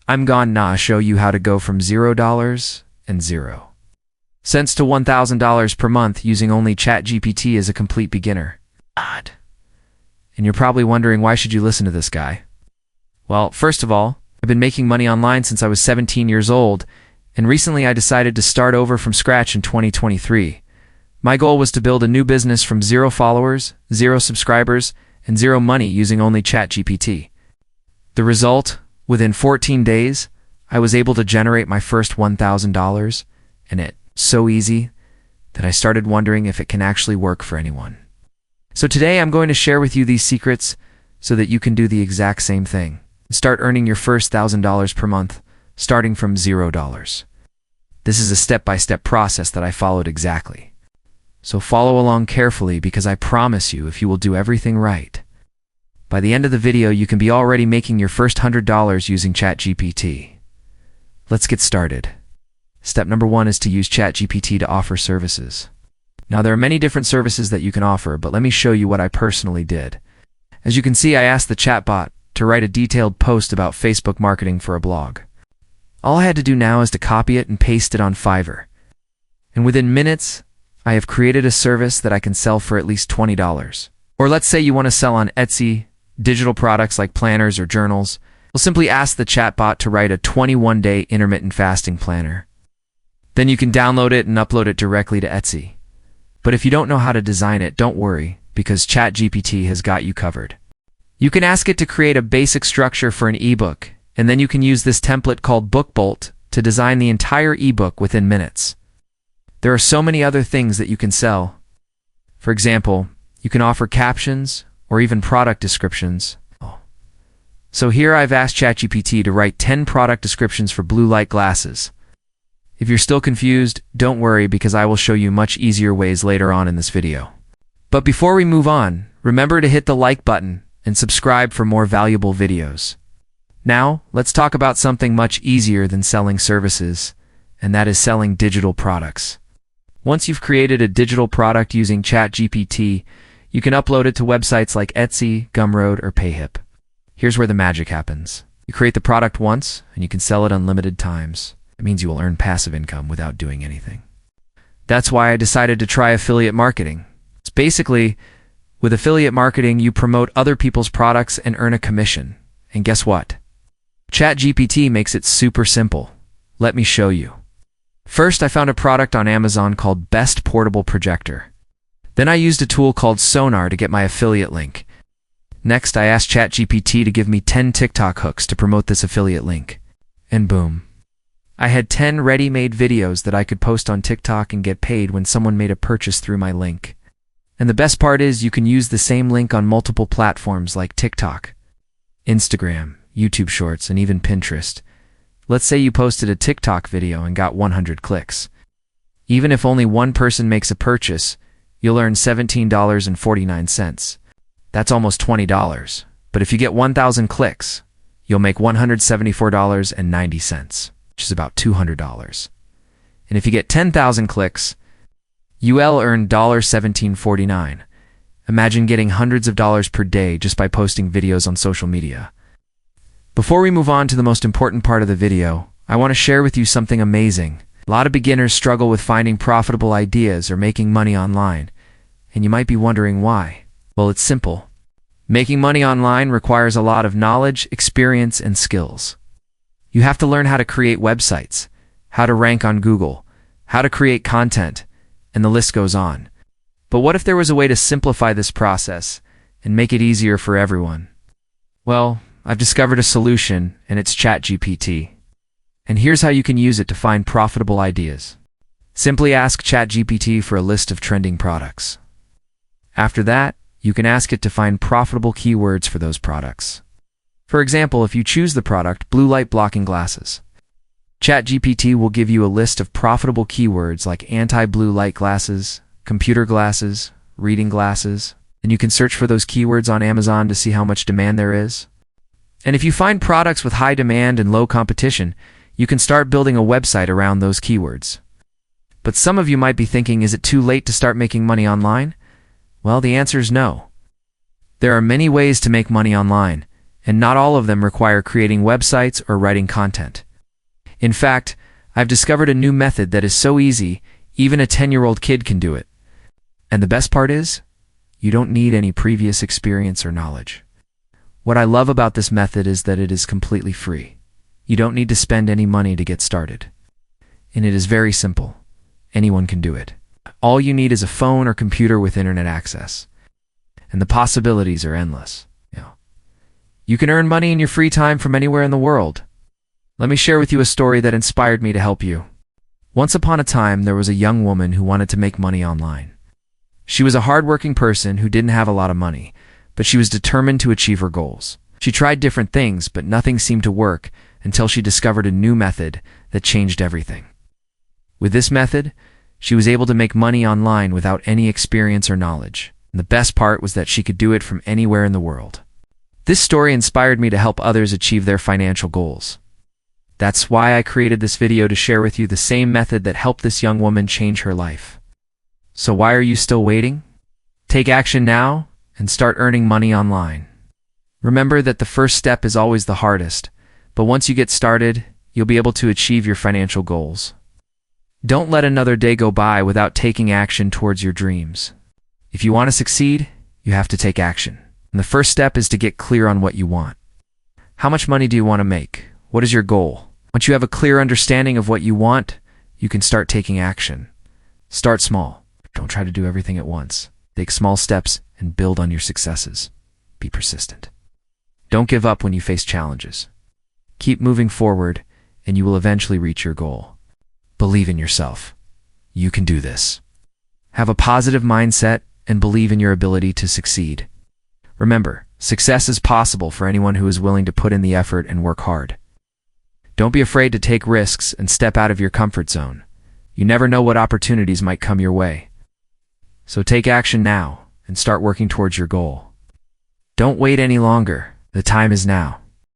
I'm gonna show you how to go from $0 and 0 cents to $1,000 per month using only ChatGPT as a complete beginner. And you're probably wondering, why should you listen to this guy? Well, first of all, I've been making money online since I was 17 years old, and recently I decided to start over from scratch in 2023. My goal was to build a new business from 0 followers, 0 subscribers, and 0 money using only ChatGPT. The result? Within 14 days, I was able to generate my first $1,000, and it's so easy that I started wondering if it can actually work for anyone. So today I'm going to share with you these secrets so that you can do the exact same thing. Start earning your first $1,000 per month, starting from $0. This is a step-by-step process that I followed exactly. So follow along carefully, because I promise you, if you will do everything right, by the end of the video you can be already making your first $100 using ChatGPT. Let's get started. Step number 1 is to use ChatGPT to offer services. Now, there are many different services that you can offer, but let me show you what I personally did. As you can see, I asked the chatbot to write a detailed post about Facebook marketing for a blog. All I had to do now is to copy it and paste it on Fiverr. And within minutes, I have created a service that I can sell for at least $20. Or let's say you want to sell on Etsy, digital products like planners or journals. We'll simply ask the chatbot to write a 21-day intermittent fasting planner. Then you can download it and upload it directly to Etsy. But if you don't know how to design it, don't worry, because ChatGPT has got you covered. You can ask it to create a basic structure for an ebook, and then you can use this template called BookBolt to design the entire ebook within minutes. There are so many other things that you can sell. For example, you can offer captions or even product descriptions. So here I've asked ChatGPT to write 10 product descriptions for blue light glasses. If you're still confused, don't worry, because I will show you much easier ways later on in this video. But before we move on, remember to hit the like button and subscribe for more valuable videos. Now, let's talk about something much easier than selling services, and that is selling digital products. Once you've created a digital product using ChatGPT, you can upload it to websites like Etsy, Gumroad, or Payhip. Here's where the magic happens. You create the product once, and you can sell it unlimited times. It means you will earn passive income without doing anything. That's why I decided to try affiliate marketing. It's basically, with affiliate marketing, you promote other people's products and earn a commission. And guess what? ChatGPT makes it super simple. Let me show you. First, I found a product on Amazon called Best Portable Projector. Then I used a tool called Sonar to get my affiliate link. Next, I asked ChatGPT to give me 10 TikTok hooks to promote this affiliate link. And boom. I had 10 ready-made videos that I could post on TikTok and get paid when someone made a purchase through my link. And the best part is, you can use the same link on multiple platforms like TikTok, Instagram, YouTube Shorts, and even Pinterest. Let's say you posted a TikTok video and got 100 clicks. Even if only one person makes a purchase, you'll earn $17.49. That's almost $20. But if you get 1,000 clicks, you'll make $174.90. which is about $200. And if you get 10,000 clicks, you'll earn $17.49. Imagine getting hundreds of dollars per day just by posting videos on social media. Before we move on to the most important part of the video, I want to share with you something amazing. A lot of beginners struggle with finding profitable ideas or making money online, and you might be wondering why. Well, it's simple. Making money online requires a lot of knowledge, experience, and skills. You have to learn how to create websites, how to rank on Google, how to create content, and the list goes on. But what if there was a way to simplify this process and make it easier for everyone? Well, I've discovered a solution, and it's ChatGPT. And here's how you can use it to find profitable ideas. Simply ask ChatGPT for a list of trending products. After that, you can ask it to find profitable keywords for those products. For example, if you choose the product blue light blocking glasses, ChatGPT will give you a list of profitable keywords like anti-blue light glasses, computer glasses, reading glasses, and you can search for those keywords on Amazon to see how much demand there is. And if you find products with high demand and low competition, you can start building a website around those keywords. But some of you might be thinking, is it too late to start making money online? Well, the answer is no. There are many ways to make money online, And not all of them require creating websites or writing content. In fact, I've discovered a new method that is so easy, even a 10-year-old kid can do it. And the best part is, you don't need any previous experience or knowledge. What I love about this method is that it is completely free. You don't need to spend any money to get started. And it is very simple. Anyone can do it. All you need is a phone or computer with internet access. And the possibilities are endless. You can earn money in your free time from anywhere in the world. Let me share with you a story that inspired me to help you. Once upon a time, there was a young woman who wanted to make money online. She was a hardworking person who didn't have a lot of money, but she was determined to achieve her goals. She tried different things, but nothing seemed to work until she discovered a new method that changed everything. With this method, she was able to make money online without any experience or knowledge. And the best part was that she could do it from anywhere in the world. This story inspired me to help others achieve their financial goals. That's why I created this video to share with you the same method that helped this young woman change her life. So why are you still waiting? Take action now and start earning money online. Remember that the first step is always the hardest, but once you get started, you'll be able to achieve your financial goals. Don't let another day go by without taking action towards your dreams. If you want to succeed, you have to take action. And the first step is to get clear on what you want. How much money do you want to make? What is your goal? Once you have a clear understanding of what you want, you can start taking action. Start small. Don't try to do everything at once. Take small steps and build on your successes. Be persistent. Don't give up when you face challenges. Keep moving forward, and you will eventually reach your goal. Believe in yourself. You can do this. Have a positive mindset and believe in your ability to succeed. Remember, success is possible for anyone who is willing to put in the effort and work hard. Don't be afraid to take risks and step out of your comfort zone. You never know what opportunities might come your way. So take action now and start working towards your goal. Don't wait any longer. The time is now.